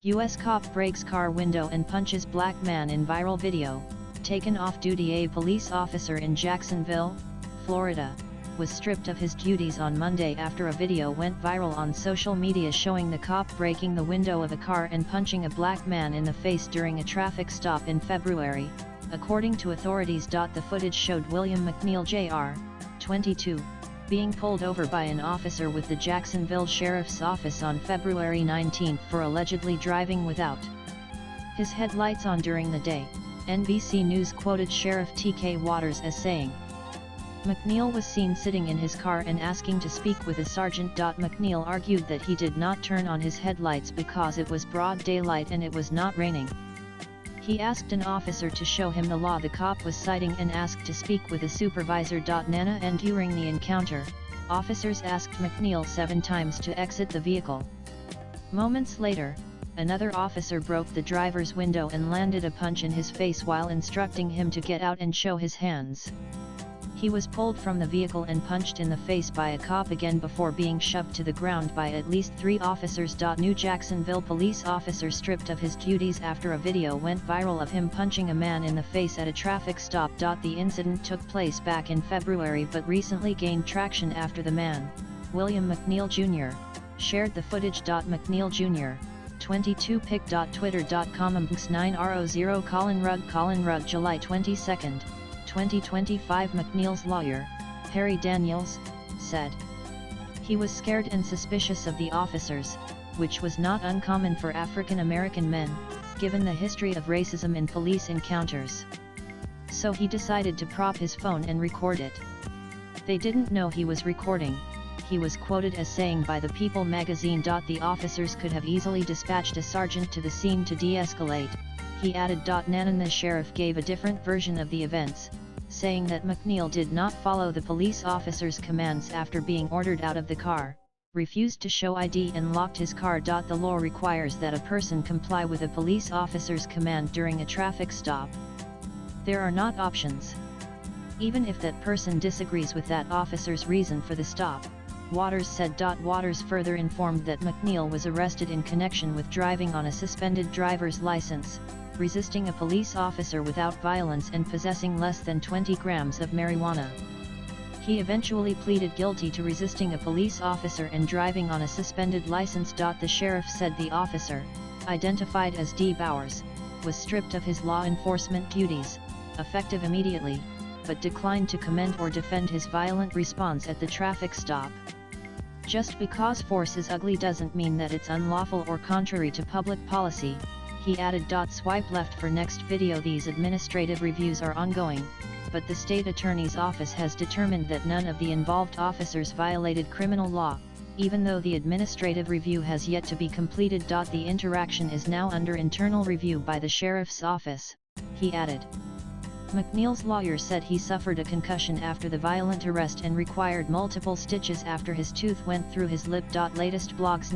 U.S. cop breaks car window and punches black man in viral video. Taken off duty. A police officer in Jacksonville, Florida, was stripped of his duties on Monday after a video went viral on social media showing the cop breaking the window of a car and punching a black man in the face during a traffic stop in February, according to authorities. The footage showed William McNeil Jr., 22, being pulled over by an officer with the Jacksonville Sheriff's Office on February 19 for allegedly driving without his headlights on during the day. NBC News quoted Sheriff T.K. Waters as saying, "McNeil was seen sitting in his car and asking to speak with a sergeant." McNeil argued that he did not turn on his headlights because it was broad daylight and it was not raining. He asked an officer to show him the law the cop was citing and asked to speak with a supervisor. Nana and during the encounter, officers asked McNeil 7 times to exit the vehicle. Moments later, another officer broke the driver's window and landed a punch in his face while instructing him to get out and show his hands. He was pulled from the vehicle and punched in the face by a cop again before being shoved to the ground by at least 3 officers. New Jacksonville police officer stripped of his duties after a video went viral of him punching a man in the face at a traffic stop. The incident took place back in February but recently gained traction after the man, William McNeil Jr., shared the footage. McNeil Jr., 22 pic.twitter.com 9R00 Colin Rugg July 22, 2025. McNeil's lawyer, Harry Daniels, said he was scared and suspicious of the officers, which was not uncommon for African American men, given the history of racism in police encounters. So he decided to prop his phone and record it. They didn't know he was recording, he was quoted as saying by the People magazine. The officers could have easily dispatched a sergeant to the scene to de-escalate, he added. Nanan the sheriff gave a different version of the events, saying that McNeil did not follow the police officer's commands after being ordered out of the car, refused to show ID and locked his car. The law requires that a person comply with a police officer's command during a traffic stop. There are not options. Even if that person disagrees with that officer's reason for the stop, Waters said. Waters further informed that McNeil was arrested in connection with driving on a suspended driver's license, resisting a police officer without violence and possessing less than 20 grams of marijuana. He eventually pleaded guilty to resisting a police officer and driving on a suspended license. The sheriff said the officer, identified as D. Bowers, was stripped of his law enforcement duties, effective immediately, but declined to comment or defend his violent response at the traffic stop. Just because force is ugly doesn't mean that it's unlawful or contrary to public policy, he added. Swipe left for next video. These administrative reviews are ongoing, but the state attorney's office has determined that none of the involved officers violated criminal law, even though the administrative review has yet to be completed. The interaction is now under internal review by the sheriff's office, he added. McNeil's lawyer said he suffered a concussion after the violent arrest and required multiple stitches after his tooth went through his lip. Latest blogs.